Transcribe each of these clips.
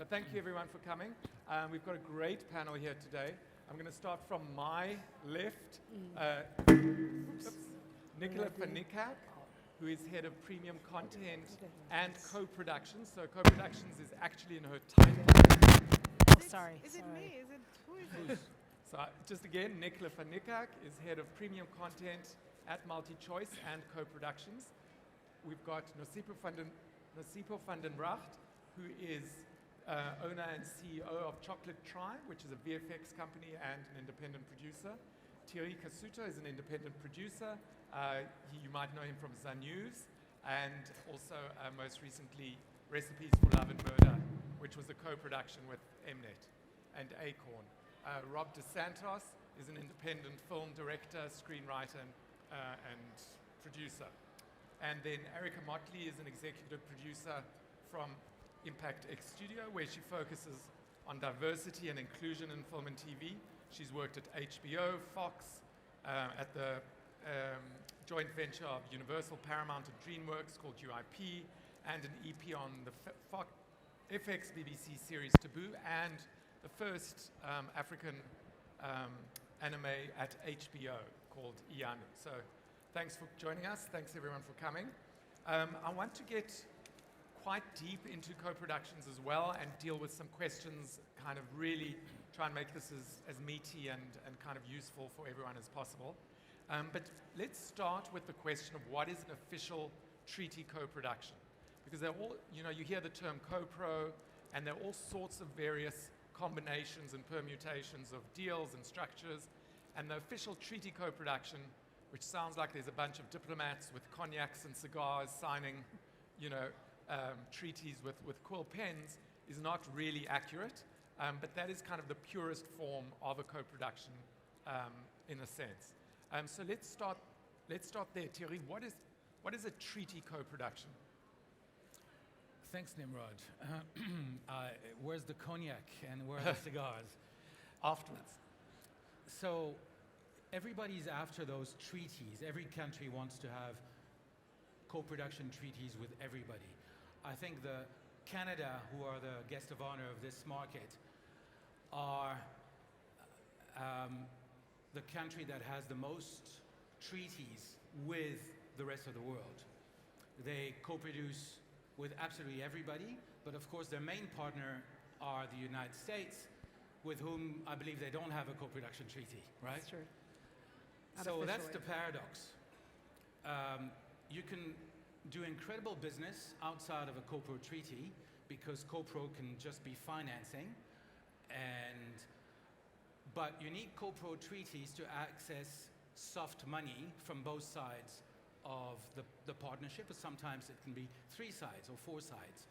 But thank you everyone for coming. We've got a great panel here today. I'm going to start from my left. Nicola van Niekerk, who is head of premium content and co-productions. So co-productions is actually in her title. Sorry. Is it me? Who is it? So just again, Nicola van Niekerk is head of premium content at Multichoice and co-productions. We've got Nosipho van den Bragt, who is owner and CEO of Chocolate Tribe, which is a VFX company and an independent producer. Thierry Cassuto is an independent producer. You might know him from News, and also most recently Recipes for Love and Murder, which was a co-production with Mnet and Acorn. Rob DeSantos is an independent film director, screenwriter, and producer. And then Erica Motley is an executive producer from Impact X Studio, where she focuses on diversity and inclusion in film and TV. She's worked at HBO, Fox, at the joint venture of Universal, Paramount, and DreamWorks called UIP, and an EP on the FX BBC series Taboo, and the first African anime at HBO called Ianu. So thanks for joining us. Thanks everyone for coming. I want to get quite deep into co-productions as well and deal with some questions, kind of really try and make this as meaty and kind of useful for everyone as possible. But let's start with the question of what is an official treaty co-production? Because they're all, you hear the term co-pro, and there are all sorts of various combinations and permutations of deals and structures. And the official treaty co-production, which sounds like there's a bunch of diplomats with cognacs and cigars signing, treaties with quill pens, is not really accurate. But that is kind of the purest form of a co-production, in a sense. So let's start there. Thierry, what is a treaty co-production? Thanks, Nimrod. Where's the cognac and where are the cigars? Afterwards. So everybody's after those treaties. Every country wants to have co-production treaties with everybody. I think Canada, who are the guest of honor of this market, are the country that has the most treaties with the rest of the world. They co-produce with absolutely everybody, but of course their main partner are the United States, with whom I believe they don't have a co-production treaty, right? That's true. So that's the paradox. You can do incredible business outside of a co-pro treaty because co-pro can just be financing, but you need co-pro treaties to access soft money from both sides of the partnership, but sometimes it can be 3 sides or 4 sides.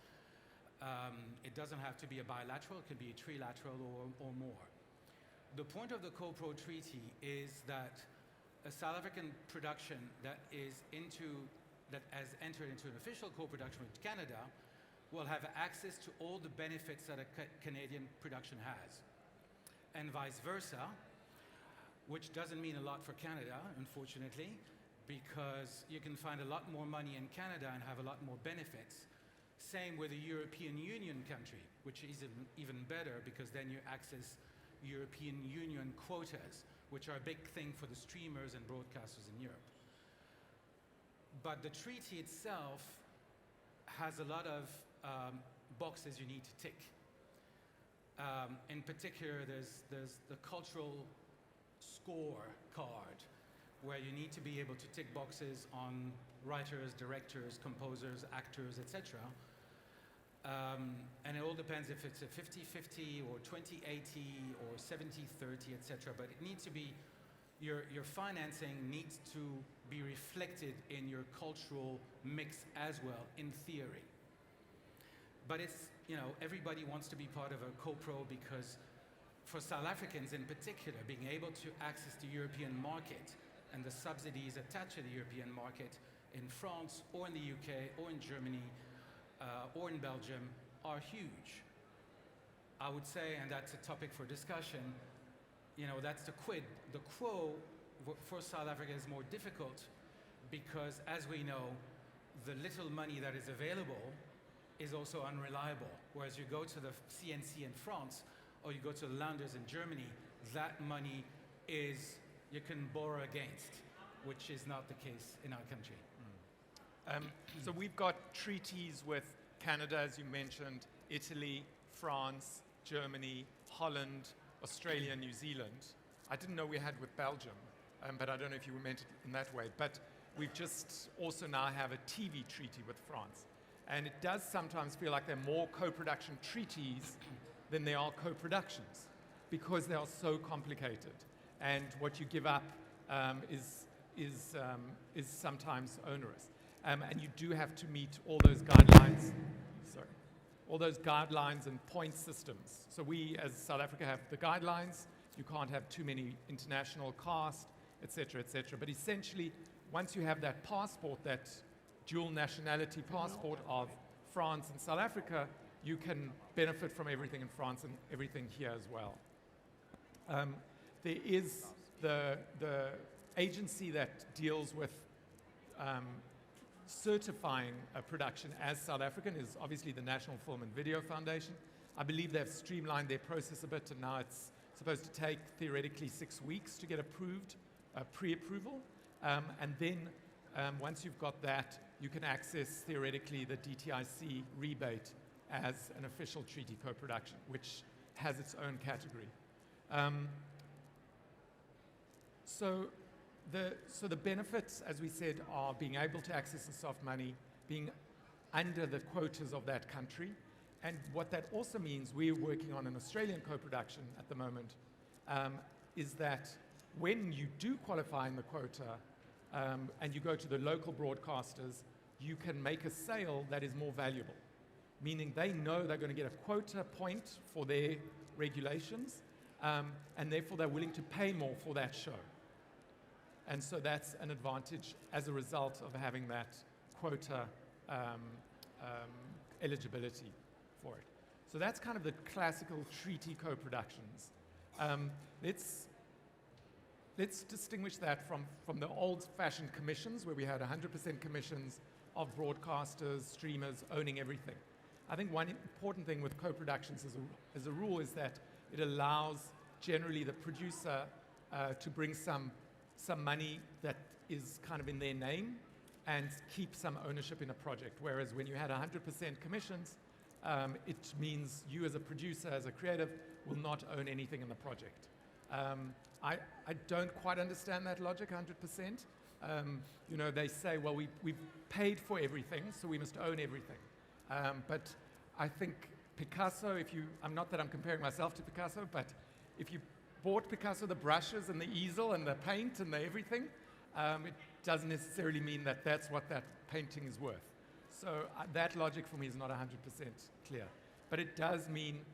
It doesn't have to be a bilateral, it could be a trilateral or more. The point of the co-pro treaty is that a South African production that has entered into an official co-production with Canada will have access to all the benefits that a Canadian production has. And vice versa, which doesn't mean a lot for Canada, unfortunately, because you can find a lot more money in Canada and have a lot more benefits. Same with a European Union country, which is even better because then you access European Union quotas, which are a big thing for the streamers and broadcasters in Europe. But the treaty itself has a lot of boxes you need to tick. In particular, there's the cultural scorecard, where you need to be able to tick boxes on writers, directors, composers, actors, etc. And it all depends if it's a 50-50 or 20-80 or 70-30, etc. But it needs to be, your financing needs to be reflected in your cultural mix as well, in theory. But it's, everybody wants to be part of a co-pro because for South Africans in particular, being able to access the European market and the subsidies attached to the European market in France or in the UK or in Germany or in Belgium are huge. I would say, and that's a topic for discussion, that's the quid. The quo for South Africa is more difficult because, as we know, the little money that is available is also unreliable. Whereas you go to the CNC in France or you go to the Landers in Germany, that money is you can borrow against, which is not the case in our country. So we've got treaties with Canada, as you mentioned, Italy, France, Germany, Holland, Australia, New Zealand. I didn't know we had with Belgium, but I don't know if you meant it in that way. But we've just also now have a TV treaty with France. And it does sometimes feel like there are more co-production treaties than there are co-productions because they are so complicated. And what you give up is sometimes onerous. And you do have to meet all those guidelines. Sorry. All those guidelines and point systems. So we, as South Africa, have the guidelines. You can't have too many international cast, et cetera, et cetera. But essentially, once you have that passport, that dual nationality passport of France and South Africa, you can benefit from everything in France and everything here as well. There is the agency that deals with certifying a production as South African is obviously the National Film and Video Foundation. I believe they've streamlined their process a bit, and now it's supposed to take theoretically 6 weeks to get approved, pre-approval. And then once you've got that, you can access theoretically the DTIC rebate as an official treaty co-production, which has its own category. So the benefits, as we said, are being able to access the soft money, being under the quotas of that country. And what that also means, we're working on an Australian co-production at the moment, is that when you do qualify in the quota and you go to the local broadcasters, you can make a sale that is more valuable, meaning they know they're going to get a quota point for their regulations, and therefore they're willing to pay more for that show. And so that's an advantage as a result of having that quota eligibility for it. So that's kind of the classical treaty co-productions. Let's distinguish that from the old-fashioned commissions, where we had 100% commissions of broadcasters, streamers, owning everything. I think one important thing with co-productions as a rule is that it allows generally the producer to bring some money that is kind of in their name and keep some ownership in a project. Whereas when you had 100% commissions, it means you as a producer, as a creative, will not own anything in the project. I don't quite understand that logic 100%. You know, they say, well, we've paid for everything, so we must own everything. But I think Picasso, I'm not that I'm comparing myself to Picasso, but if you bought Picasso the brushes and the easel and the paint and the everything, it doesn't necessarily mean that that's what that painting is worth. So that logic for me is not 100% clear. But it does mean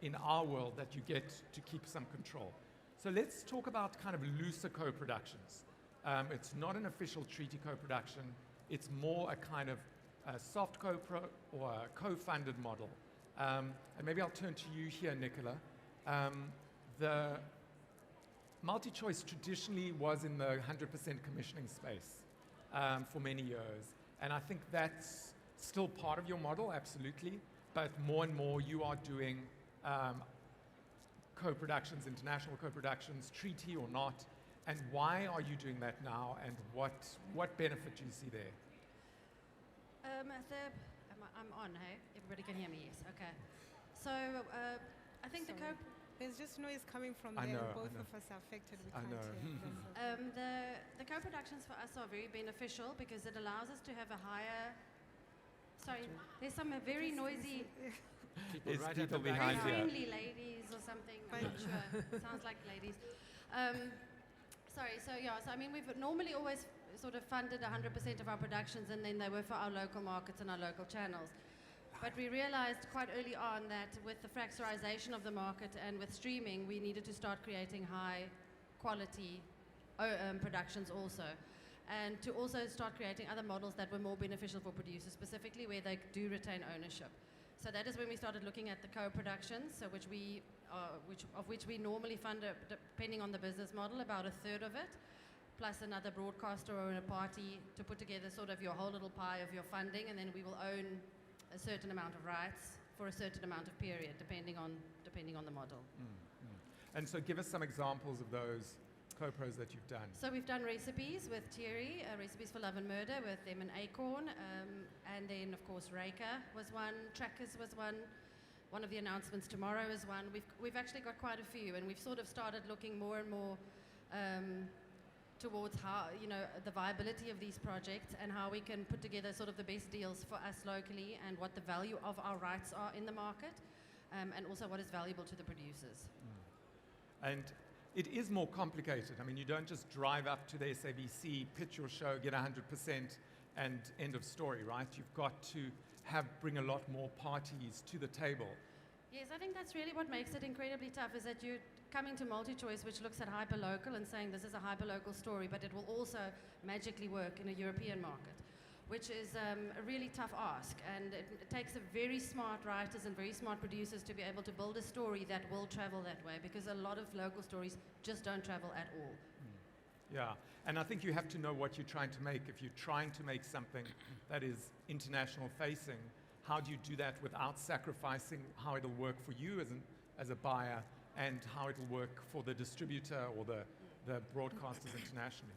in our world that you get to keep some control. So let's talk about kind of looser co-productions. It's not an official treaty co-production. It's more a kind of soft co-pro or a co-funded model. And maybe I'll turn to you here, Nicola. The Multichoice traditionally was in the 100% commissioning space for many years. And I think that's still part of your model, absolutely. But more and more you are doing co-productions, international co-productions, treaty or not. And why are you doing that now? And what benefit do you see there? I'm on, hey? Everybody can hear me, yes, okay. So I think There's just noise coming from I there. know, Both I know. of us are affected. We I can't know. hear. the co-productions for us are very beneficial because it allows us to have a higher... Sorry, there's some very noisy, People There's right at the people back. very behind you. friendly ladies or something. I'm not sure. Sounds like ladies. So I mean, we've normally always sort of funded 100% of our productions, and then they were for our local markets and our local channels. But we realized quite early on that with the fracturization of the market and with streaming, we needed to start creating high quality productions also. And to also start creating other models that were more beneficial for producers, specifically where they do retain ownership. So that is when we started looking at the co-productions, so which we normally fund, depending on the business model, about a third of it, plus another broadcaster or a party to put together sort of your whole little pie of your funding, and then we will own a certain amount of rights for a certain amount of period, depending on the model. And so give us some examples of those co-pros that you've done. So we've done recipes with Thierry, Recipes for Love and Murder with them and Acorn, and then of course Reika was one, Trackers was one. One of the announcements tomorrow is one. We've actually got quite a few, and we've sort of started looking more and more towards how, the viability of these projects and how we can put together sort of the best deals for us locally and what the value of our rights are in the market, and also what is valuable to the producers. And it is more complicated. I mean, you don't just drive up to the SABC, pitch your show, get 100%, and end of story, right? You've got to bring a lot more parties to the table. Yes, I think that's really what makes it incredibly tough, is that you're coming to Multichoice, which looks at hyperlocal and saying this is a hyperlocal story, but it will also magically work in a European market, which is a really tough ask. And it takes a very smart writers and very smart producers to be able to build a story that will travel that way, because a lot of local stories just don't travel at all. Yeah, and I think you have to know what you're trying to make. If you're trying to make something that is international facing, how do you do that without sacrificing how it'll work for you as a buyer and how it'll work for the distributor or the broadcasters internationally?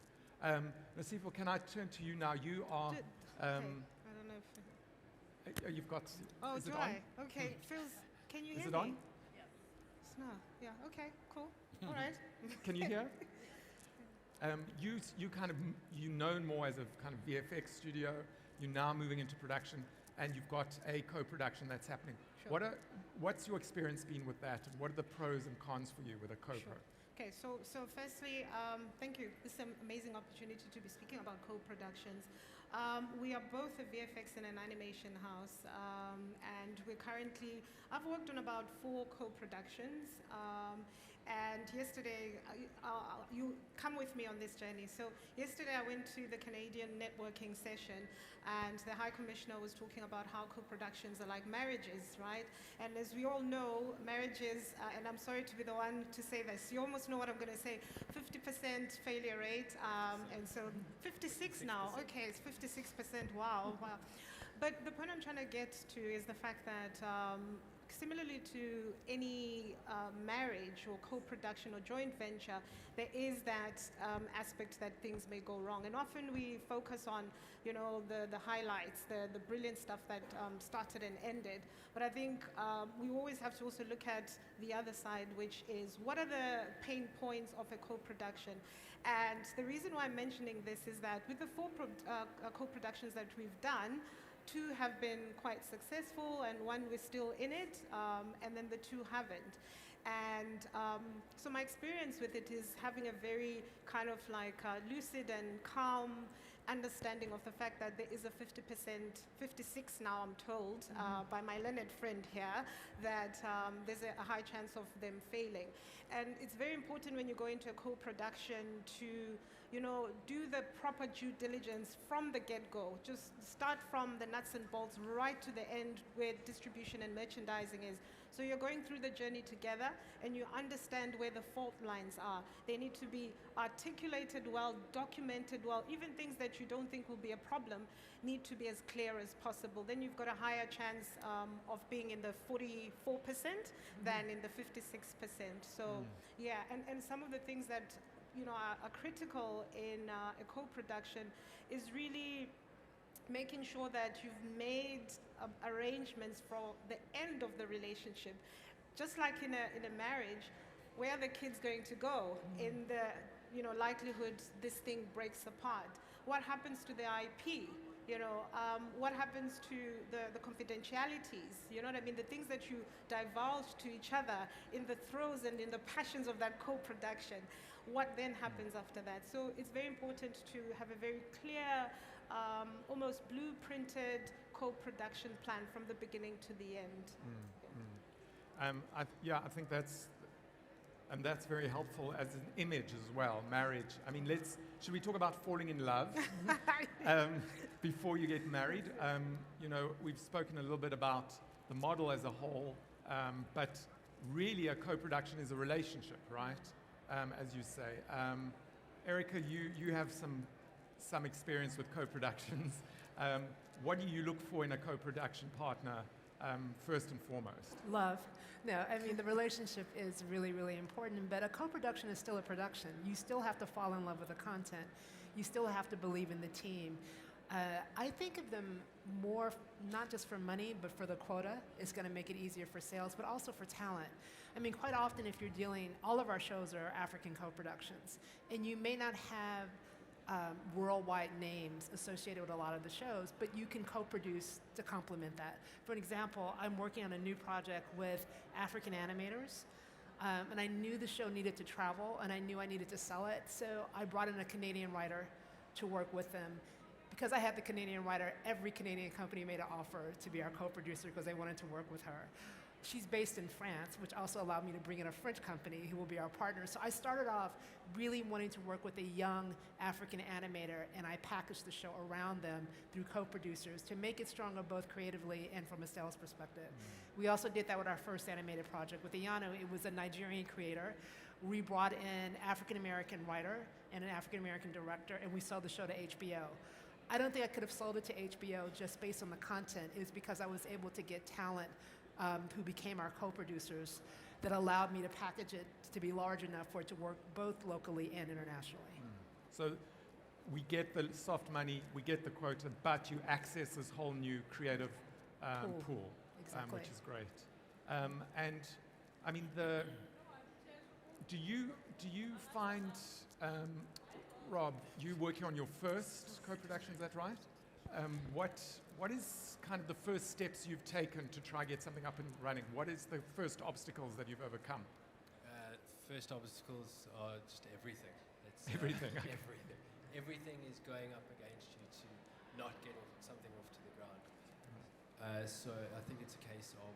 Nosipho, can I turn to you now? You are... Okay. I don't know if... You've got... Oh, is do it I? on? Okay, feels... Can you hear me? Is it on? It's not. Yeah, okay, cool. All right. Can you hear? You known more as a kind of VFX studio. You're now moving into production, and you've got a co-production that's happening. Sure. What's your experience been with that, and what are the pros and cons for you with a co-pro? Sure. Okay, so firstly, thank you. This is an amazing opportunity to be speaking about co-productions. We are both a VFX and an animation house, and I've worked on about 4 co-productions, and yesterday, you come with me on this journey. So yesterday I went to the Canadian networking session, and the High Commissioner was talking about how co-productions are like marriages, right? And as we all know, marriages, and I'm sorry to be the one to say this, you almost know what I'm going to say, 50% failure rate, and so 56 now, okay, it's 56%, wow. But the point I'm trying to get to is the fact that similarly to any marriage or co-production or joint venture, there is that aspect that things may go wrong. And often we focus on, the highlights, the brilliant stuff that started and ended. But I think we always have to also look at the other side, which is what are the pain points of a co-production? And the reason why I'm mentioning this is that with the 4 co-productions that we've done, 2 have been quite successful and 1 we're still in it, and then the 2 haven't. And so my experience with it is having a very kind of like lucid and calm understanding of the fact that there is a 56 now I'm told, by my learned friend here, that there's a high chance of them failing. And it's very important when you go into a co-production to do the proper due diligence from the get-go. Just start from the nuts and bolts right to the end where distribution and merchandising is. So you're going through the journey together and you understand where the fault lines are. They need to be articulated well, documented well. Even things that you don't think will be a problem need to be as clear as possible. Then you've got a higher chance of being in the 44% than in the 56%. So yeah, and some of the things that are critical in a co-production is really making sure that you've made arrangements for the end of the relationship. Just like in a marriage, where are the kids going to go in the likelihood this thing breaks apart? What happens to the IP? What happens to the confidentialities? You know what I mean? The things that you divulge to each other in the throes and in the passions of that co-production. What then happens after that? So it's very important to have a very clear, almost blueprinted co-production plan from the beginning to the end. I think that's very helpful as an image as well, marriage. I mean, should we talk about falling in love before you get married? We've spoken a little bit about the model as a whole, but really a co-production is a relationship, right? As you say. Erica, you have some experience with co-productions. what do you look for in a co-production partner first and foremost? Love. No, I mean, the relationship is really, really important, but a co-production is still a production. You still have to fall in love with the content. You still have to believe in the team. I think of them more, not just for money, but for the quota. It's going to make it easier for sales, but also for talent. I mean, quite often if you're dealing, all of our shows are African co-productions, and you may not have worldwide names associated with a lot of the shows, but you can co-produce to complement that. For an example, I'm working on a new project with African animators, and I knew the show needed to travel, and I knew I needed to sell it, so I brought in a Canadian writer to work with them. Because I had the Canadian writer, every Canadian company made an offer to be our co-producer because they wanted to work with her. She's based in France, which also allowed me to bring in a French company who will be our partner. So I started off really wanting to work with a young African animator, and I packaged the show around them through co-producers to make it stronger both creatively and from a sales perspective. We also did that with our first animated project. With Iyanu, it was a Nigerian creator. We brought in African-American writer and an African-American director, and we sold the show to HBO. I don't think I could have sold it to HBO just based on the content. It was because I was able to get talent who became our co-producers that allowed me to package it to be large enough for it to work both locally and internationally. So we get the soft money, we get the quota, but you access this whole new creative pool, Exactly. which is great. And I mean, do you find, Rob, you working on your first co-production, is that right? What is kind of the first steps you've taken to try get something up and running? What is the first obstacles that you've overcome? First obstacles are just everything. It's, Everything. everything. Everything is going up against you to not get something off to the ground. So I think it's a case of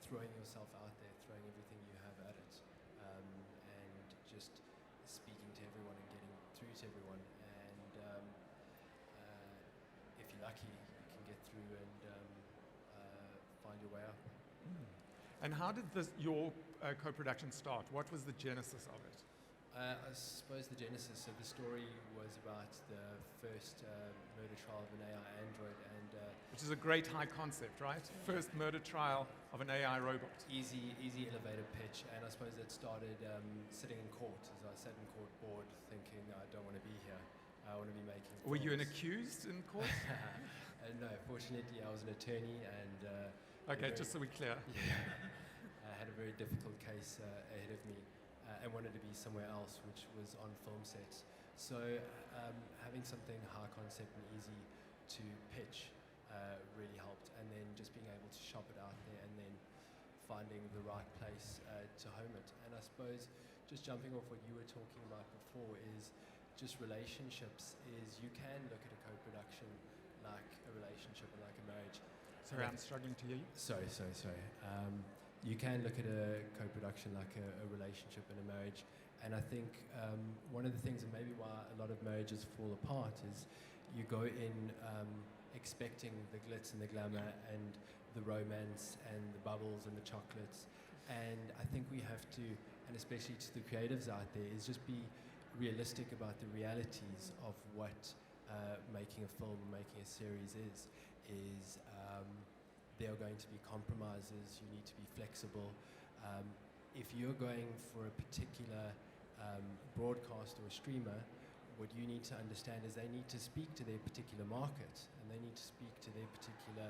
throwing yourself out there, throwing everything you have at it, and just speaking to everyone and getting through to everyone. And if you're lucky, you can get through and find your way up. And how did your co-production start? What was the genesis of it? I suppose the genesis of the story was about the first murder trial of an AI android, and Which is a great high concept, right? First murder trial of an AI robot. easy elevator pitch. And I suppose it started sitting in court. As I sat in court bored, thinking I don't want to be here. I want to be making. Were you an films." accused in court? No, fortunately, I was an attorney, and Okay, just so we're clear. I had a very difficult case ahead of me, and wanted to be somewhere else, which was on film sets. So having something high concept and easy to pitch really helped, and then just being able to shop it out there, and then finding the right place to home it. And I suppose just jumping off what you were talking about before is just relationships. Is you can look at a co-production like a relationship and like a marriage. Sorry, I'm struggling to hear you. Sorry. You can look at a co-production like a relationship and a marriage. And I think one of the things, and maybe why a lot of marriages fall apart, is you go in expecting the glitz and the glamour and the romance and the bubbles and the chocolates. And I think we have to, and especially to the creatives out there, is just be realistic about the realities of what making a film, making a series is there are going to be compromises. You need to be flexible. If you're going for a particular broadcast or a streamer, what you need to understand is they need to speak to their particular market, and they need to speak to their particular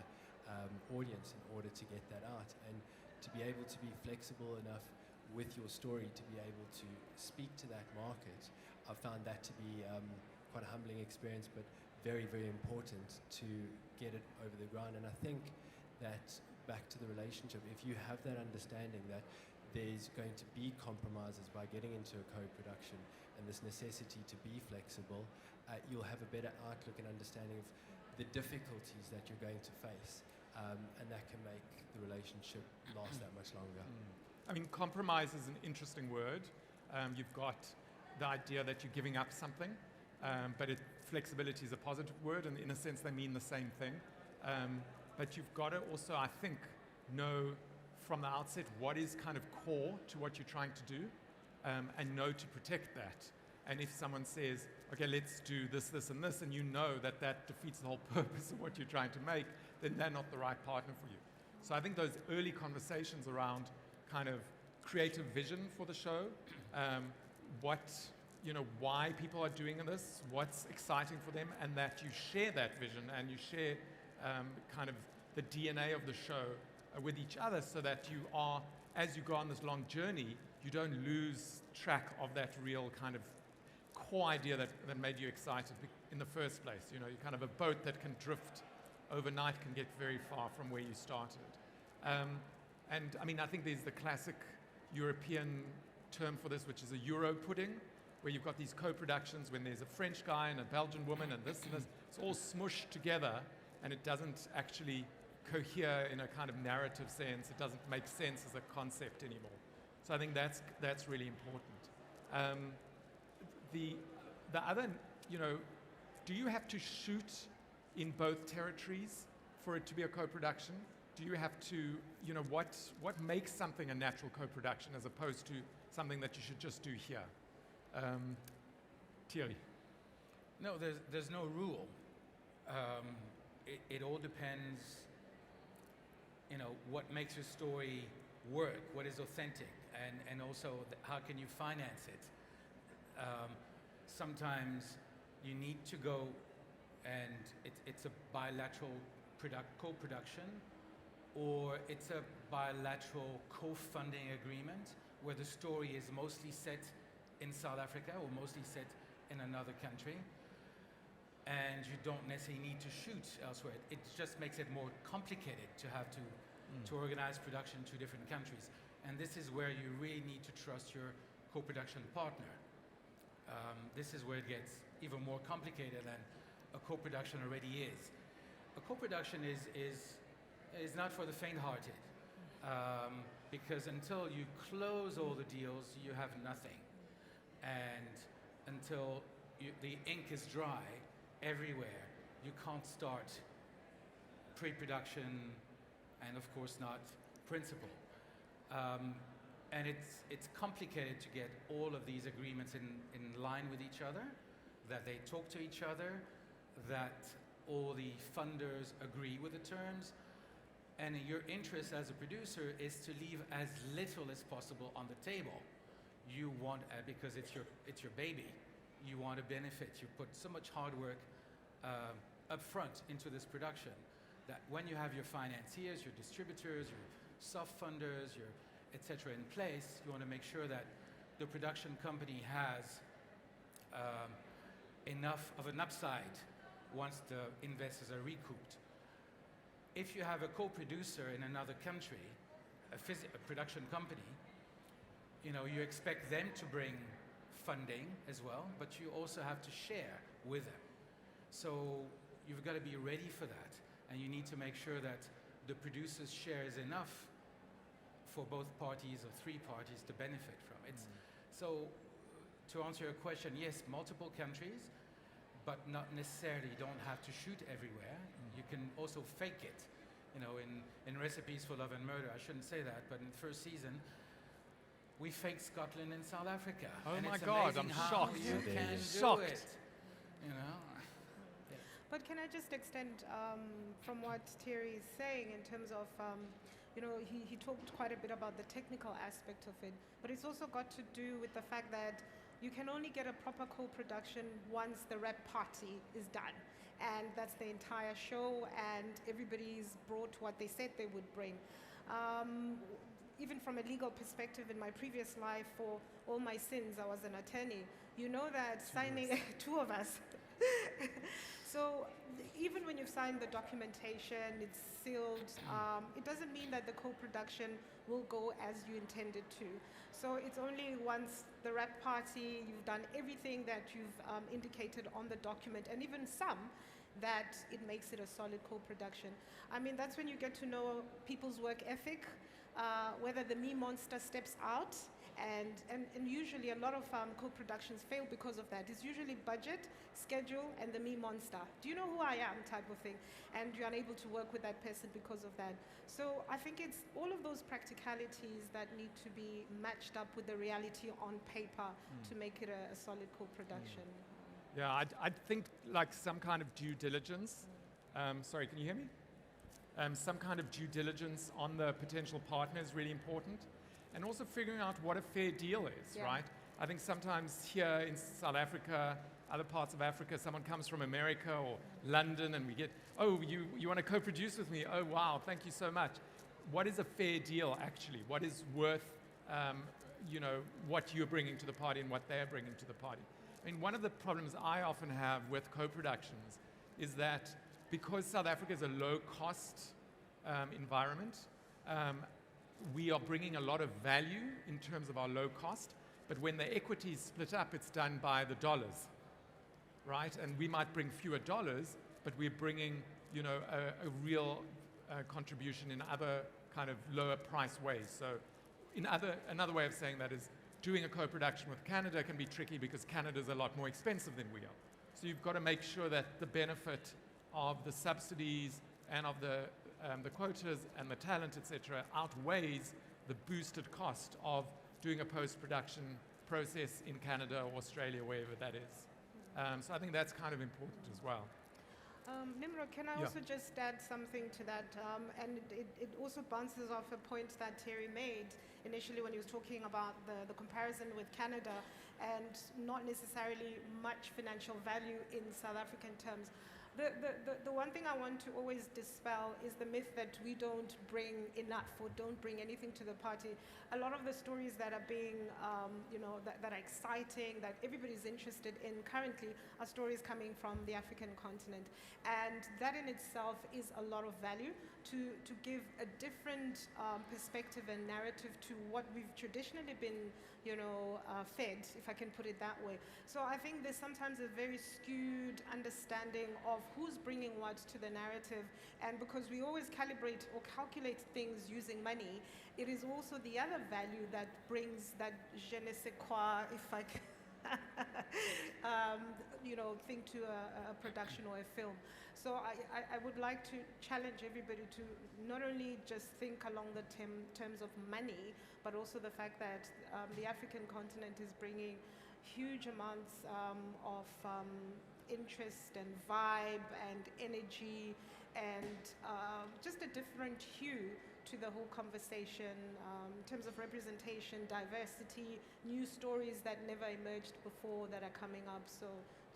audience in order to get that out. And to be able to be flexible enough with your story to be able to speak to that market, I've found that to be quite a humbling experience, but very, very important to get it over the ground. And I think that back to the relationship, if you have that understanding that there's going to be compromises by getting into a co-production and this necessity to be flexible, you'll have a better outlook and understanding of the difficulties that you're going to face, and that can make the relationship last that much longer. I mean, compromise is an interesting word. You've got the idea that you're giving up something, but flexibility is a positive word, and in a sense they mean the same thing. But you've got to also, I think, know from the outset what is kind of core to what you're trying to do, and know to protect that. And if someone says, okay, let's do this, this, and this, and you know that that defeats the whole purpose of what you're trying to make, then they're not the right partner for you. So I think those early conversations around kind of creative vision for the show, why people are doing this, what's exciting for them, and that you share that vision and you share kind of the DNA of the show with each other, so that you are, as you go on this long journey, you don't lose track of that real kind of core idea that made you excited in the first place. You know, you're kind of a boat that can drift overnight, can get very far from where you started. And I mean, I think there's the classic European term for this, which is a Euro pudding, where you've got these co-productions when there's a French guy and a Belgian woman and this and this. It's all smushed together, and it doesn't actually cohere in a kind of narrative sense. It doesn't make sense as a concept anymore. So I think that's really important. The other, do you have to shoot in both territories for it to be a co-production? Do you have to, what makes something a natural co-production as opposed to something that you should just do here? Thierry? No, there's no rule. It all depends, what makes your story work, what is authentic, and also how can you finance it. Sometimes you need to go, and it's a bilateral co-production, or it's a bilateral co-funding agreement where the story is mostly set in South Africa or mostly set in another country, and you don't necessarily need to shoot elsewhere. It just makes it more complicated to have to organize production in 2 different countries. And this is where you really need to trust your co-production partner. This is where it gets even more complicated than a co-production already is. A co-production is not for the faint-hearted, because until you close all the deals, you have nothing. And until the ink is dry everywhere, you can't start pre-production and, of course, not principal. And it's complicated to get all of these agreements in line with each other, that they talk to each other, that all the funders agree with the terms. And your interest as a producer is to leave as little as possible on the table. You want, because it's your baby, you want to benefit. You put so much hard work up front into this production that when you have your financiers, your distributors, your soft funders, your etc. in place, you want to make sure that the production company has enough of an upside once the investors are recouped. If you have a co-producer in another country, a production company, you expect them to bring funding as well, but you also have to share with them. So you've got to be ready for that, and you need to make sure that the producer's share is enough for both parties or 3 parties to benefit from it. So to answer your question, yes, multiple countries, but not necessarily. You don't have to shoot everywhere. You can also fake it. In Recipes for Love and Murder, I shouldn't say that, but in the first season, we faked Scotland and South Africa. Oh and my it's God, amazing I'm how shocked. You can do Shocked. it. But can I just extend from what Thierry is saying in terms of, he talked quite a bit about the technical aspect of it, but it's also got to do with the fact that you can only get a proper co-production once the rep party is done. And that's the entire show, and everybody's brought what they said they would bring. Even from a legal perspective, in my previous life, for all my sins, I was an attorney. You know that signing, 2 of us. So even when you've signed the documentation, it's sealed, it doesn't mean that the co-production will go as you intended to. So it's only once the rep party, you've done everything that you've indicated on the document, and even some, that it makes it a solid co-production. I mean, that's when you get to know people's work ethic, whether the me monster steps out, and usually a lot of co-productions fail because of that. It's usually budget, schedule, and the me monster. Do you know who I am type of thing? And you're unable to work with that person because of that. So I think it's all of those practicalities that need to be matched up with the reality on paper to make it a solid co-production. Yeah, I'd think like some kind of due diligence. Sorry, can you hear me? Some kind of due diligence on the potential partner is really important. And also figuring out what a fair deal is, right? I think sometimes here in South Africa, other parts of Africa, someone comes from America or London and we get, oh, you want to co-produce with me? Oh, wow, thank you so much. What is a fair deal, actually? What is worth, what you're bringing to the party and what they're bringing to the party? I mean, one of the problems I often have with co-productions is that because South Africa is a low-cost environment, we are bringing a lot of value in terms of our low cost, but when the equity is split up, it's done by the dollars, right? And we might bring fewer dollars, but we're bringing, a real contribution in other kind of lower price ways. So another way of saying that is doing a co-production with Canada can be tricky because Canada's a lot more expensive than we are. So you've got to make sure that the benefit of the subsidies and of the quotas and the talent, etc., outweighs the boosted cost of doing a post-production process in Canada or Australia, wherever that is. So I think that's kind of important as well. Nimrod, can I also just add something to that? And it also bounces off a point that Thierry made initially when he was talking about the comparison with Canada and not necessarily much financial value in South African terms. The one thing I want to always dispel is the myth that we don't bring enough or don't bring anything to the party. A lot of the stories that are being, that are exciting, that everybody's interested in currently are stories coming from the African continent. And that in itself is a lot of value to give a different perspective and narrative to what we've traditionally been fed, if I can put it that way. So I think there's sometimes a very skewed understanding of who's bringing what to the narrative, and because we always calibrate or calculate things using money, it is also the other value that brings that je ne sais quoi, if I can, thing to a production or a film. So I would like to challenge everybody to not only just think along the terms of money, but also the fact that the African continent is bringing huge amounts of interest and vibe and energy and just a different hue to the whole conversation in terms of representation, diversity, new stories that never emerged before that are coming up. So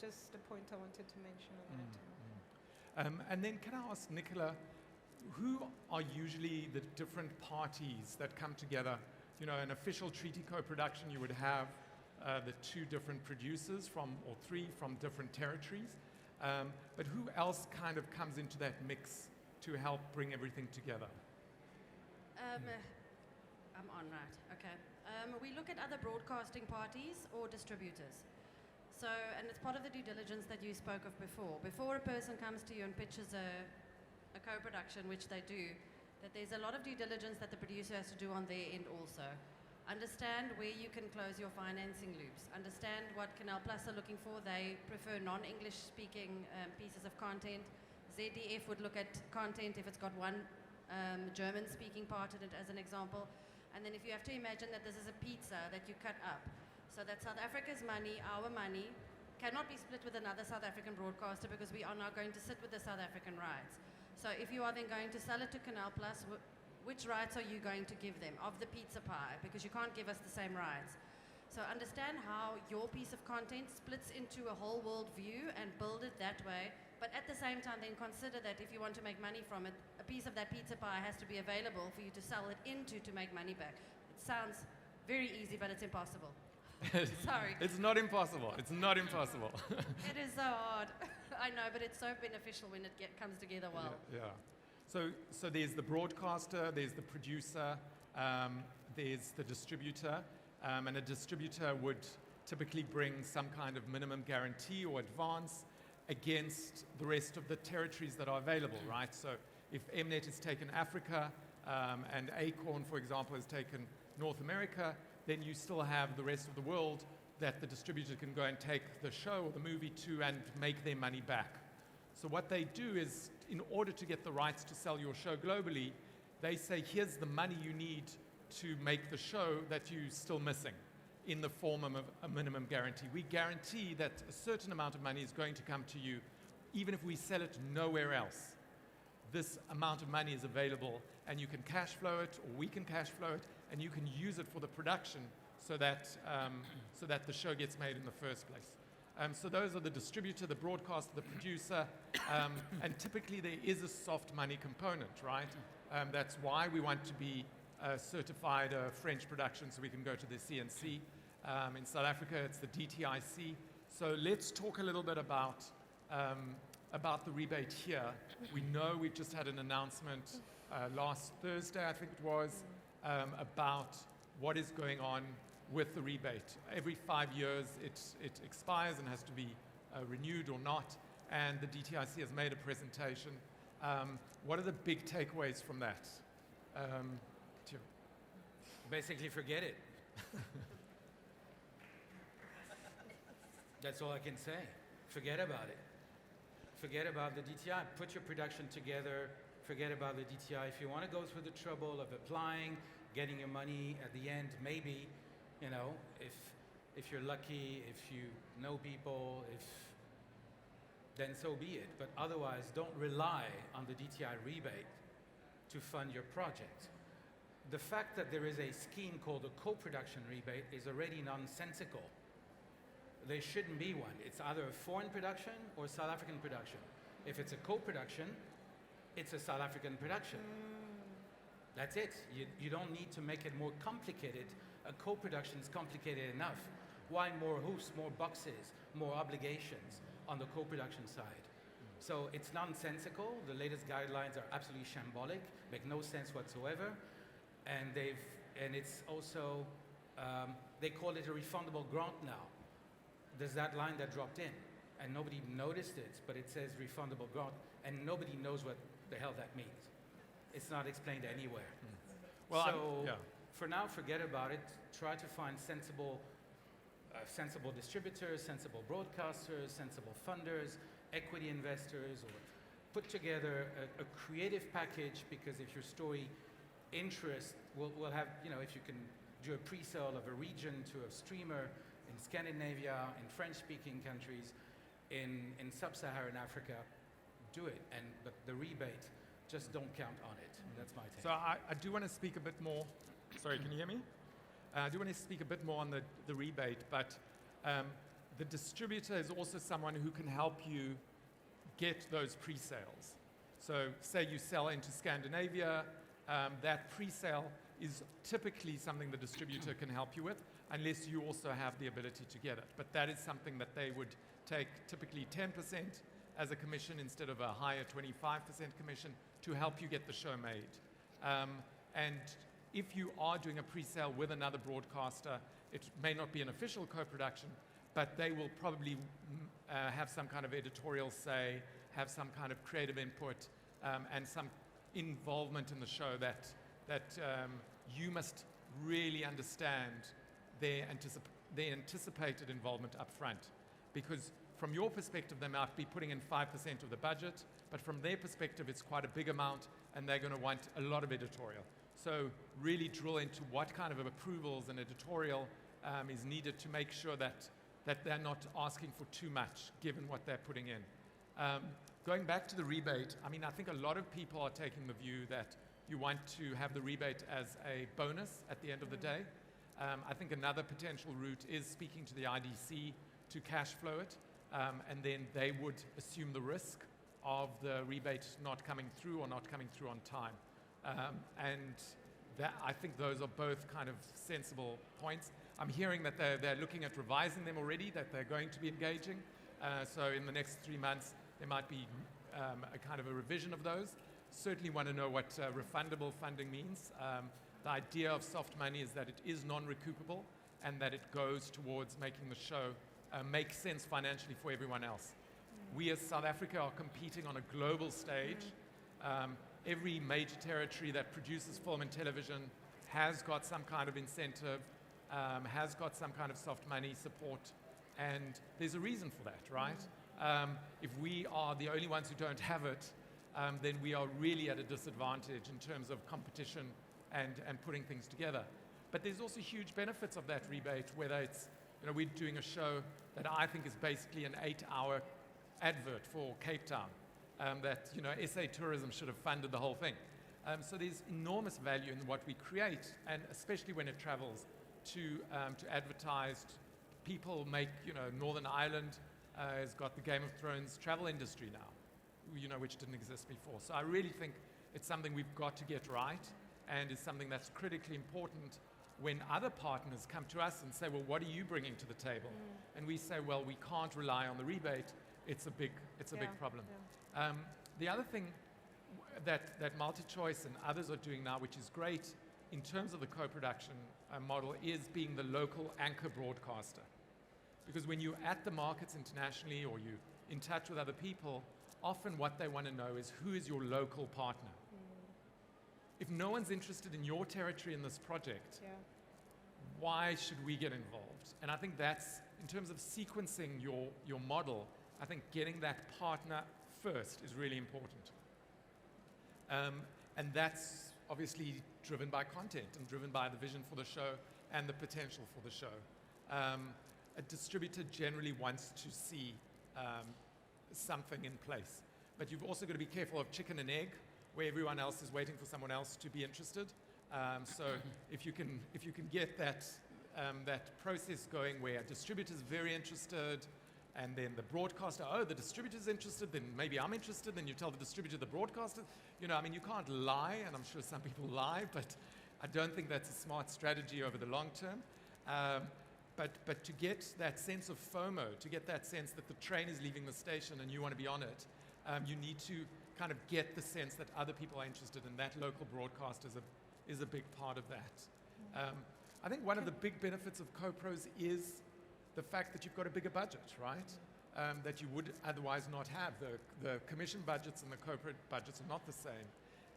just a point I wanted to mention on that. And then can I ask Nicola, who are usually the different parties that come together? An official treaty co-production, you would have the two different producers or three from different territories. But who else kind of comes into that mix to help bring everything together? I'm on, right, okay. We look at other broadcasting parties or distributors. So, and it's part of the due diligence that you spoke of before. Before a person comes to you and pitches a co-production, which they do, that there's a lot of due diligence that the producer has to do on their end also. Understand where you can close your financing loops. Understand what Canal Plus are looking for. They prefer non-English speaking pieces of content. ZDF would look at content if it's got one German speaking part in it, as an example. And then if you have to imagine that this is a pizza that you cut up, so that South Africa's money, our money, cannot be split with another South African broadcaster because we are now going to sit with the South African rights. So if you are then going to sell it to Canal Plus, which rights are you going to give them of the pizza pie? Because you can't give us the same rights. So understand how your piece of content splits into a whole world view and build it that way. But at the same time, then consider that if you want to make money from it, a piece of that pizza pie has to be available for you to sell it into to make money back. It sounds very easy, but it's impossible. Sorry. It's not impossible. It's not impossible. It is so hard. I know, but it's so beneficial when it comes together well. Yeah. So there's the broadcaster, there's the producer, there's the distributor, and a distributor would typically bring some kind of minimum guarantee or advance against the rest of the territories that are available, right? So if Mnet has taken Africa and Acorn, for example, has taken North America, then you still have the rest of the world that the distributor can go and take the show or the movie to and make their money back. So what they do is, in order to get the rights to sell your show globally, they say, here's the money you need to make the show that you're still missing. in the form of a minimum guarantee. We guarantee that a certain amount of money is going to come to you, even if we sell it nowhere else. This amount of money is available, and you can cash flow it, or we can cash flow it, and you can use it for the production so that the show gets made in the first place. So those are the distributor, the broadcaster, the producer, and typically there is a soft money component, right? That's why we want to be certified French production, so we can go to the CNC. In South Africa, it's the DTIC. So let's talk a little bit about the rebate here. We know we've just had an announcement last Thursday, I think it was, about what is going on with the rebate. Every 5 years it expires and has to be renewed or not, and the DTIC has made a presentation. What are the big takeaways from that? Thierry? Basically, forget it. That's all I can say. Forget about it. Forget about the DTI. Put your production together. Forget about the DTI. If you want to go through the trouble of applying, getting your money at the end, maybe, you know, if you're lucky, if you know people, then so be it. But otherwise, don't rely on the DTI rebate to fund your project. The fact that there is a scheme called a co-production rebate is already nonsensical. There shouldn't be one. It's either a foreign production or South African production. If it's a co-production, it's a South African production. That's it. You don't need to make it more complicated. A co-production is complicated enough. Why more hoops, more boxes, more obligations on the co-production side? So it's nonsensical. The latest guidelines are absolutely shambolic, make no sense whatsoever. And it's also, they call it a refundable grant now. There's that line that dropped in, and nobody noticed it, but it says refundable grant, and nobody knows what the hell that means. It's not explained anywhere. Well, so for now, forget about it. Try to find sensible distributors, sensible broadcasters, sensible funders, equity investors, or put together a creative package, because if your story interest will have, you know, if you can do a pre-sale of a region to a streamer in Scandinavia, in French-speaking countries, in sub-Saharan Africa, do it. But the rebate, just don't count on it. That's my take. So I do want to speak a bit more. Sorry, can you hear me? I do want to speak a bit more on the rebate, but the distributor is also someone who can help you get those pre-sales. So say you sell into Scandinavia, that pre-sale is typically something the distributor can help you with, unless you also have the ability to get it. But that is something that they would take typically 10% as a commission instead of a higher 25% commission to help you get the show made. And if you are doing a pre-sale with another broadcaster, it may not be an official co-production, but they will probably have some kind of editorial say, have some kind of creative input, and some involvement in the show that you must really understand their anticipated involvement up front. Because from your perspective, they might be putting in 5% of the budget, but from their perspective, it's quite a big amount, and they're going to want a lot of editorial. So really drill into what kind of approvals and editorial is needed to make sure that they're not asking for too much, given what they're putting in. Going back to the rebate, I mean, I think a lot of people are taking the view that you want to have the rebate as a bonus at the end of the day. I think another potential route is speaking to the IDC to cash flow it, and then they would assume the risk of the rebate not coming through or not coming through on time. And that, I think those are both kind of sensible points. I'm hearing that they're looking at revising them already, that they're going to be engaging. So in the next 3 months, there might be a kind of a revision of those. Certainly want to know what refundable funding means. The idea of soft money is that it is non-recoupable and that it goes towards making the show make sense financially for everyone else. We as South Africa are competing on a global stage. Every major territory that produces film and television has got some kind of incentive, has got some kind of soft money support, and there's a reason for that, right? If we are the only ones who don't have it, then we are really at a disadvantage in terms of competition and putting things together. But there's also huge benefits of that rebate, whether it's, we're doing a show that I think is basically an 8-hour advert for Cape Town, that, SA Tourism should have funded the whole thing. So there's enormous value in what we create, and especially when it travels to advertise. People make, Northern Ireland has got the Game of Thrones travel industry now, which didn't exist before. So I really think it's something we've got to get right, and is something that's critically important when other partners come to us and say, well, what are you bringing to the table? And we say, well, we can't rely on the rebate. It's a big problem. Yeah. The other thing that Multichoice and others are doing now, which is great in terms of the co-production model, is being the local anchor broadcaster. Because when you're at the markets internationally or you're in touch with other people, often what they want to know is who is your local partner. If no one's interested in your territory in this project, why should we get involved? And I think that's, in terms of sequencing your model, I think getting that partner first is really important. And that's obviously driven by content and driven by the vision for the show and the potential for the show. A distributor generally wants to see something in place. But you've also got to be careful of chicken and egg, where everyone else is waiting for someone else to be interested. So if you can get that process going where a distributor's very interested, and then the broadcaster, the distributor's interested, then maybe I'm interested, then you tell the distributor, the broadcaster, you can't lie, and I'm sure some people lie, but I don't think that's a smart strategy over the long term. But to get that sense of FOMO, to get that sense that the train is leaving the station and you want to be on it, you need to kind of get the sense that other people are interested, and that local broadcast is a big part of that. I think one of the big benefits of co-pros is the fact that you've got a bigger budget, right? That you would otherwise not have. The commission budgets and the co-pro budgets are not the same.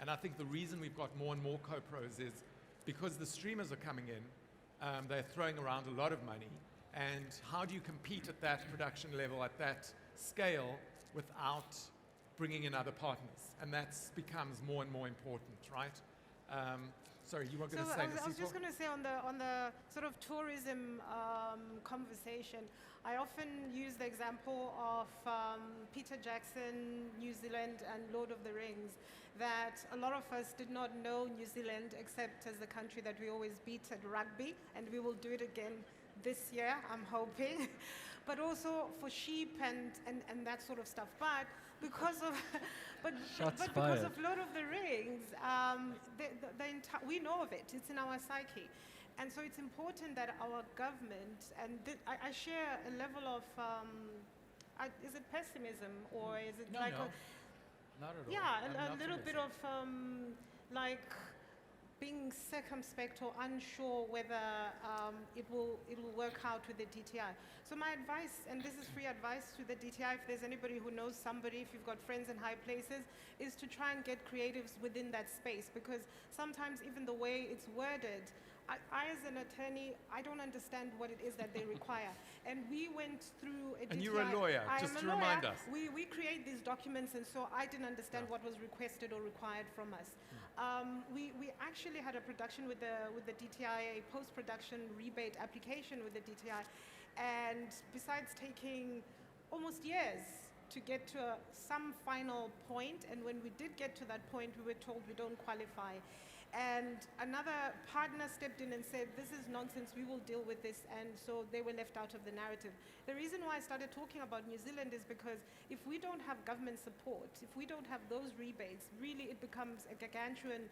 And I think the reason we've got more and more co-pros is because the streamers are coming in, they're throwing around a lot of money. And how do you compete at that production level, at that scale, without bringing in other partners? And that becomes more and more important, right? Sorry, you were going to say, I was just going to say on the sort of tourism conversation, I often use the example of Peter Jackson, New Zealand, and Lord of the Rings, that a lot of us did not know New Zealand except as the country that we always beat at rugby, and we will do it again this year, I'm hoping. But also for sheep and that sort of stuff. But because of because of Lord of the Rings, we know of it. It's in our psyche. And so it's important that our government, and I share a level of, is it pessimism or is it not at all. Yeah, a little bit of being circumspect or unsure whether it will work out with the DTI. So my advice, and this is free advice to the DTI, if there's anybody who knows somebody, if you've got friends in high places, is to try and get creatives within that space, because sometimes even the way it's worded, I as an attorney, I don't understand what it is that they require. And we went through a DTI. And you're a lawyer, just to remind us. We create these documents, and so I didn't understand what was requested or required from us. We actually had a production with the DTI, a post-production rebate application with the DTI, and besides taking almost years to get to some final point, and when we did get to that point, we were told we don't qualify. And another partner stepped in and said, this is nonsense, we will deal with this, and so they were left out of the narrative. The reason why I started talking about New Zealand is because if we don't have government support, if we don't have those rebates, really it becomes a gargantuan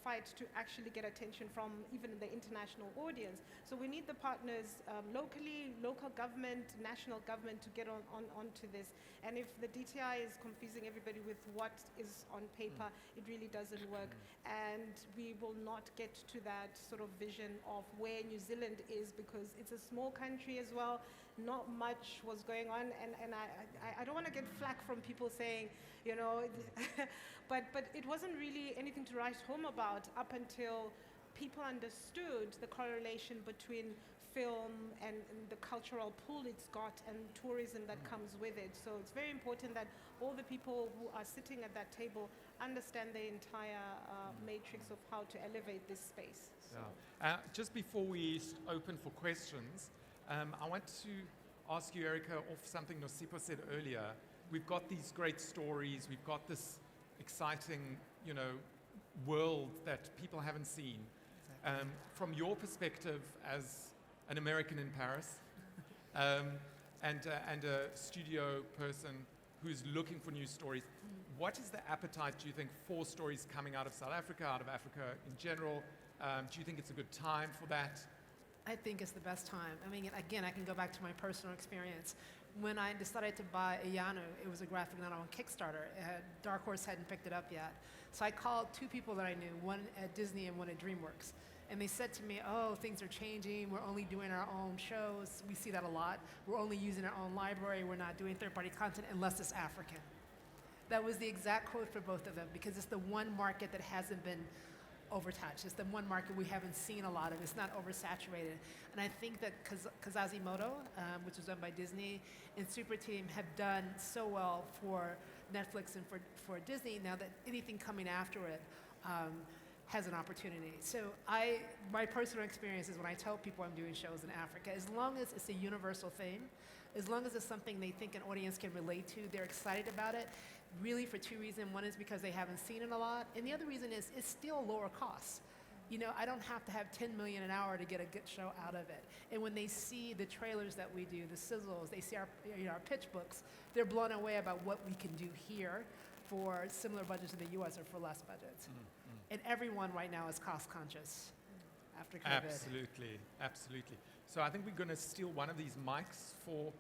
fight to actually get attention from even the international audience. So we need the partners locally, local government, national government to get onto this. And if the DTI is confusing everybody with what is on paper, it really doesn't work. And we will not get to that sort of vision of where New Zealand is, because it's a small country as well. Not much was going on, and I don't want to get flack from people saying, but it wasn't really anything to write home about up until people understood the correlation between film and the cultural pull it's got and tourism that comes with it. So it's very important that all the people who are sitting at that table understand the entire matrix of how to elevate this space. So. Yeah. Just before we open for questions, I want to ask you, Erica, off something Nosipho said earlier. We've got these great stories. We've got this exciting, world that people haven't seen. From your perspective as an American in Paris, and a studio person who's looking for new stories, what is the appetite, do you think, for stories coming out of South Africa, out of Africa in general? Do you think it's a good time for that? I think it's the best time. I mean, again, I can go back to my personal experience. When I decided to buy Ayano, it was a graphic novel on Kickstarter. Dark Horse hadn't picked it up yet. So I called two people that I knew, one at Disney and one at DreamWorks. And they said to me, oh, things are changing. We're only doing our own shows. We see that a lot. We're only using our own library. We're not doing third-party content unless it's African. That was the exact quote for both of them, because it's the one market that hasn't been overtouched. It's the one market we haven't seen a lot of. It's not oversaturated. And I think that Quizzical, which was done by Disney, and Super Team have done so well for Netflix and for Disney now that anything coming after it has an opportunity. So my personal experience is when I tell people I'm doing shows in Africa, as long as it's a universal theme, as long as it's something they think an audience can relate to, they're excited about it, really for two reasons. One is because they haven't seen it a lot, and the other reason is it's still lower cost. I don't have to have 10 million an hour to get a good show out of it. And when they see the trailers that we do, the sizzles, they see our pitch books, they're blown away about what we can do here for similar budgets in the US or for less budgets. And everyone right now is cost conscious after COVID. Absolutely. So I think we're going to steal one of these mics for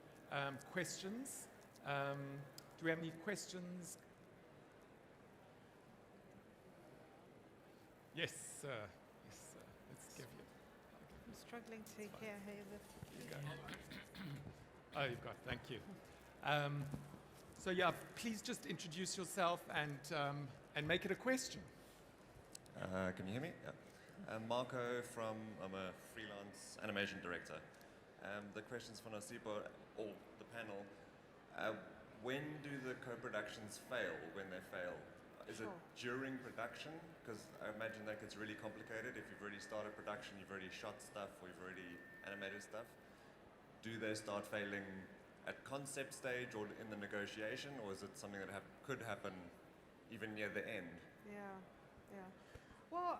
questions. Do we have any questions? Yes, sir. Let's give you. I'm struggling to hear her. Here you go. Oh, you've got. Thank you. So yeah, please just introduce yourself and make it a question. Can you hear me? Yeah. Marco I'm a freelance animation director. The questions for Nosipho, or the panel, when do the co-productions fail, when they fail? Is it during production? Because I imagine that gets really complicated. If you've already started production, you've already shot stuff, or you've already animated stuff. Do they start failing at concept stage or in the negotiation, or is it something that could happen even near the end? Yeah. Well,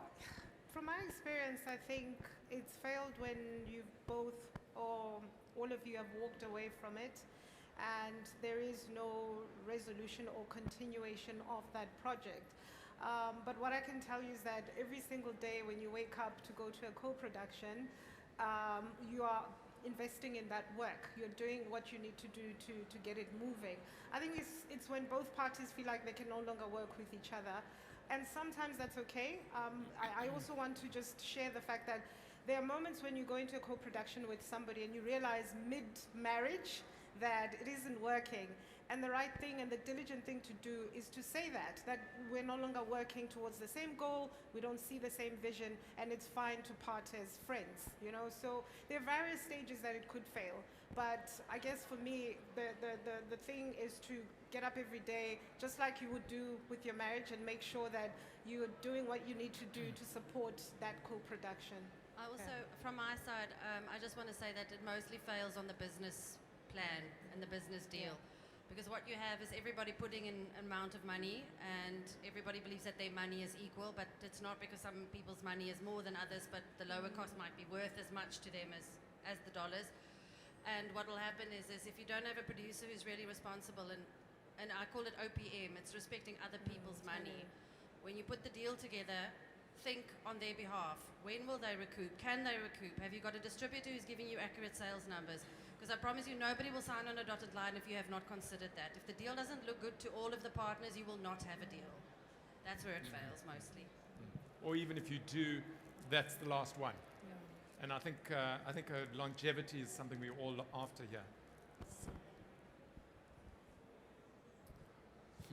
from my experience, I think it's failed when you've both or all of you have walked away from it and there is no resolution or continuation of that project. But what I can tell you is that every single day when you wake up to go to a co-production, you are investing in that work. You're doing what you need to do to get it moving. I think it's when both parties feel like they can no longer work with each other. And sometimes that's okay. I also want to just share the fact that there are moments when you go into a co-production with somebody and you realize mid-marriage that it isn't working. And the right thing and the diligent thing to do is to say that we're no longer working towards the same goal, we don't see the same vision, and it's fine to part as friends, So there are various stages that it could fail. But I guess for me, the thing is to get up every day, just like you would do with your marriage, and make sure that you're doing what you need to do to support that co-production. I also, from my side, I just want to say that it mostly fails on the business plan and the business deal. Because what you have is everybody putting in an amount of money and everybody believes that their money is equal, but it's not, because some people's money is more than others, but the lower cost might be worth as much to them as the dollars. And what will happen is if you don't have a producer who's really responsible, and I call it OPM, it's respecting other people's money. When you put the deal together, think on their behalf. When will they recoup? Can they recoup? Have you got a distributor who's giving you accurate sales numbers? Because I promise you, nobody will sign on a dotted line if you have not considered that. If the deal doesn't look good to all of the partners, you will not have a deal. That's where it fails mostly. Or even if you do, that's the last one. And I think longevity is something we're all after here.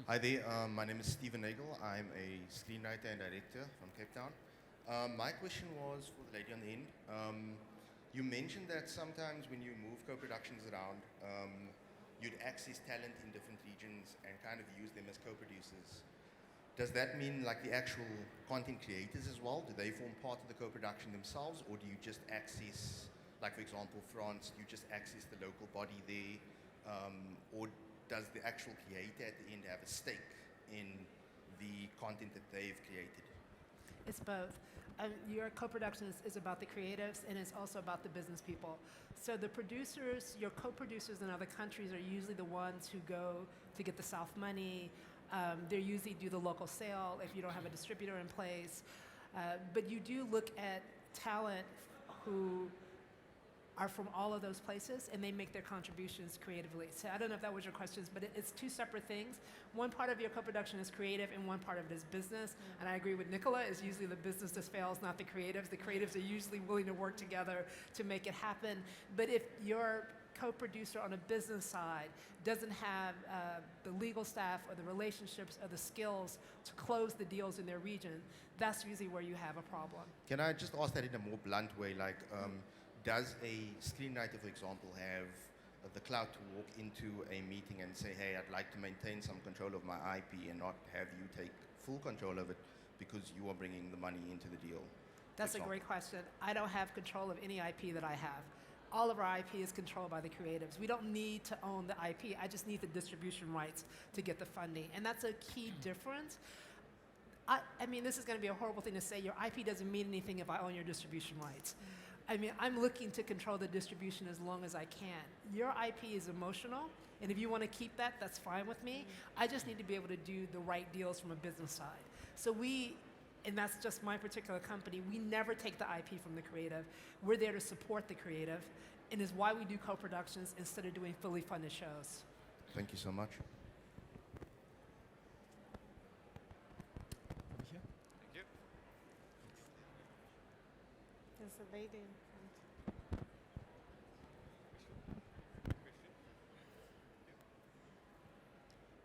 Hi there, my name is Stephen Nagel. I'm a screenwriter and director from Cape Town. My question was for the lady on the end. You mentioned that sometimes when you move co-productions around, you'd access talent in different regions and kind of use them as co-producers. does that mean like the actual content creators as well? Do they form part of the co-production themselves, or do you just access, like for example, France, you just access the local body there, or does the actual creator at the end have a stake in the content that they've created? It's both. Your co-production is about the creatives, and it's also about the business people. So the producers, your co-producers in other countries are usually the ones who go to get the South money. They usually do the local sale if you don't have a distributor in place. But you do look at talent who are from all of those places, and they make their contributions creatively. So I don't know if that was your questions, but it's two separate things. One part of your co-production is creative, and one part of it is business. And I agree with Nicola, it's usually the business that fails, not the creatives. The creatives are usually willing to work together to make it happen. But if your co-producer on a business side doesn't have the legal staff or the relationships or the skills to close the deals in their region, that's usually where you have a problem. Can I just ask that in a more blunt way? Like, does a screenwriter, for example, have the clout to walk into a meeting and say, hey, I'd like to maintain some control of my IP and not have you take full control of it because you are bringing the money into the deal? That's a great question. I don't have control of any IP that I have. All of our IP is controlled by the creatives. We don't need to own the IP. I just need the distribution rights to get the funding. And that's a key difference. I mean, this is going to be a horrible thing to say. Your IP doesn't mean anything if I own your distribution rights. I mean, I'm looking to control the distribution as long as I can. Your IP is emotional, and if you want to keep that, that's fine with me. I just need to be able to do the right deals from a business side. So and that's just my particular company, we never take the IP from the creative. We're there to support the creative, and is why we do co-productions instead of doing fully funded shows. Thank you so much. Thank you. There's a lady in front.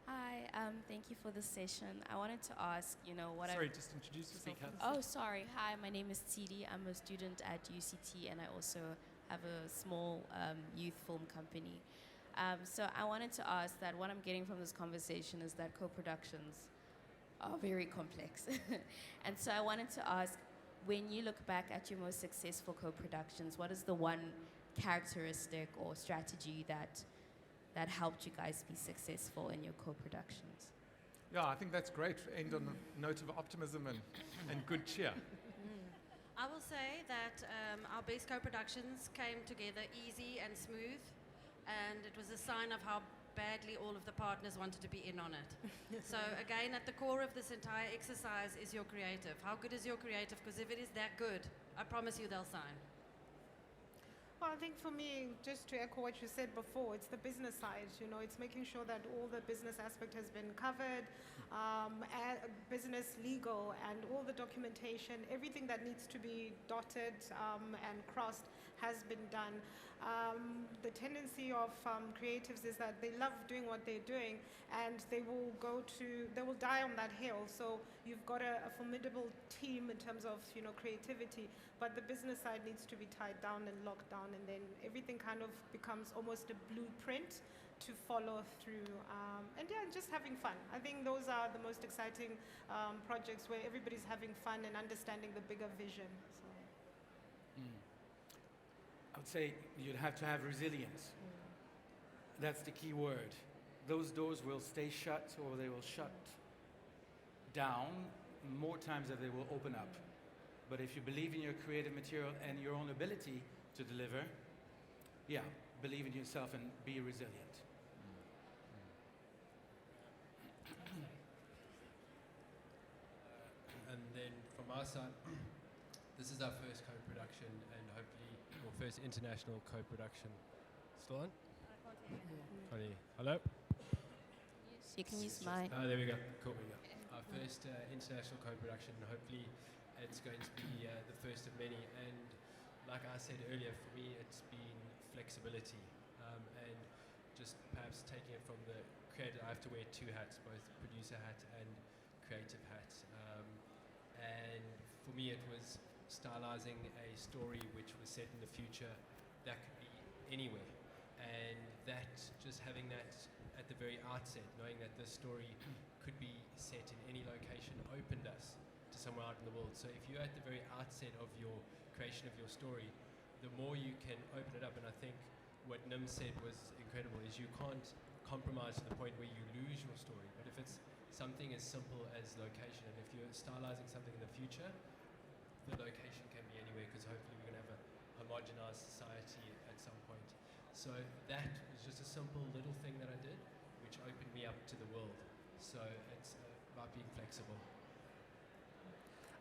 Hi, thank you for the session. I wanted to ask, what Sorry, just introduce yourself. Oh, sorry. Hi, my name is Thierry. I'm a student at UCT, and I also have a small youth film company. So I wanted to ask that what I'm getting from this conversation is that co-productions are very complex. And so I wanted to ask, when you look back at your most successful co-productions, what is the one characteristic or strategy that helped you guys be successful in your co-productions? Yeah, I think that's great. End on a note of optimism and good cheer. I will say that our best co-productions came together easy and smooth, and it was a sign of how badly all of the partners wanted to be in on it. So again, at the core of this entire exercise is your creative. How good is your creative? Because if it is that good, I promise you they'll sign. Well, I think for me, just to echo what you said before, it's the business side. It's making sure that all the business aspect has been covered, business, legal, and all the documentation, everything that needs to be dotted and crossed has been done. The tendency of creatives is that they love doing what they're doing, and they will die on that hill. So you've got a formidable team in terms of creativity, but the business side needs to be tied down and locked down, and then everything kind of becomes almost a blueprint to follow through, and just having fun. I think those are the most exciting projects where everybody's having fun and understanding the bigger vision. So. I would say you'd have to have resilience. That's the key word. Those doors will stay shut, or they will shut down more times than they will open up. But if you believe in your creative material and your own ability to deliver, believe in yourself and be resilient. And then from our side, this is our first co-production and hopefully our first international co-production. Still on? Can't hear you. Hello? You can use mine. Oh, there we go. Cool. Our first international co-production, and hopefully it's going to be the first of many. And like I said earlier, for me it's been flexibility and just perhaps taking it from the creator. I have to wear two hats, both producer hat and creative hat. And for me it was stylizing a story which was set in the future that could be anywhere. And that, just having that at the very outset, knowing that this story could be set in any location opened us to somewhere out in the world. So if you're at the very outset of your creation of your story, the more you can open it up, and I think what Nim said was incredible, is you can't compromise to the point where you lose your story. But if it's something as simple as location, and if you're stylizing something in the future, the location can be anywhere, because hopefully we're going to have a homogenized society at some point. So that was just a simple little thing that I did, which opened me up to the world. So it's about being flexible.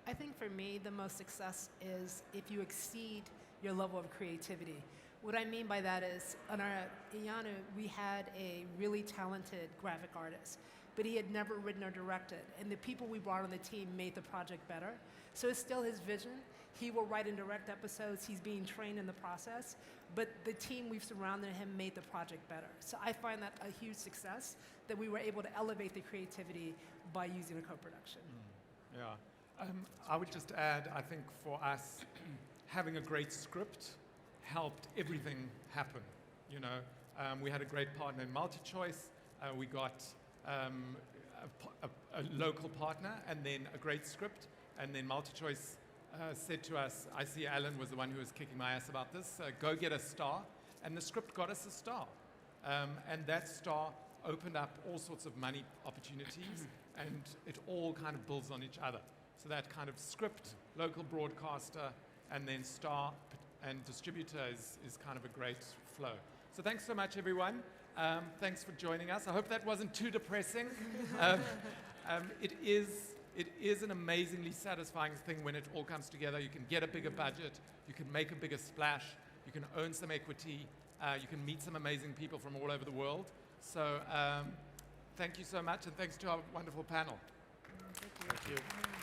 I think for me, the most success is if you exceed your level of creativity. What I mean by that is, on our Iyanu, we had a really talented graphic artist, but he had never written or directed, and the people we brought on the team made the project better. So it's still his vision. He will write and direct episodes. He's being trained in the process, but the team we've surrounded him made the project better. So I find that a huge success, that we were able to elevate the creativity by using a co-production. Yeah. I would just add, I think for us, having a great script helped everything happen. You know, we had a great partner in Multichoice. We got a local partner, and then a great script, and then Multichoice said to us, I see Alan was the one who was kicking my ass about this, go get a star, and the script got us a star. And that star opened up all sorts of money opportunities, and it all kind of builds on each other. So that kind of script, local broadcaster, and then star and distributor is kind of a great flow. So thanks so much, everyone. Thanks for joining us. I hope that wasn't too depressing. It is an amazingly satisfying thing when it all comes together. You can get a bigger budget, you can make a bigger splash, you can own some equity, you can meet some amazing people from all over the world. So thank you so much, and thanks to our wonderful panel. Thank you. Thank you.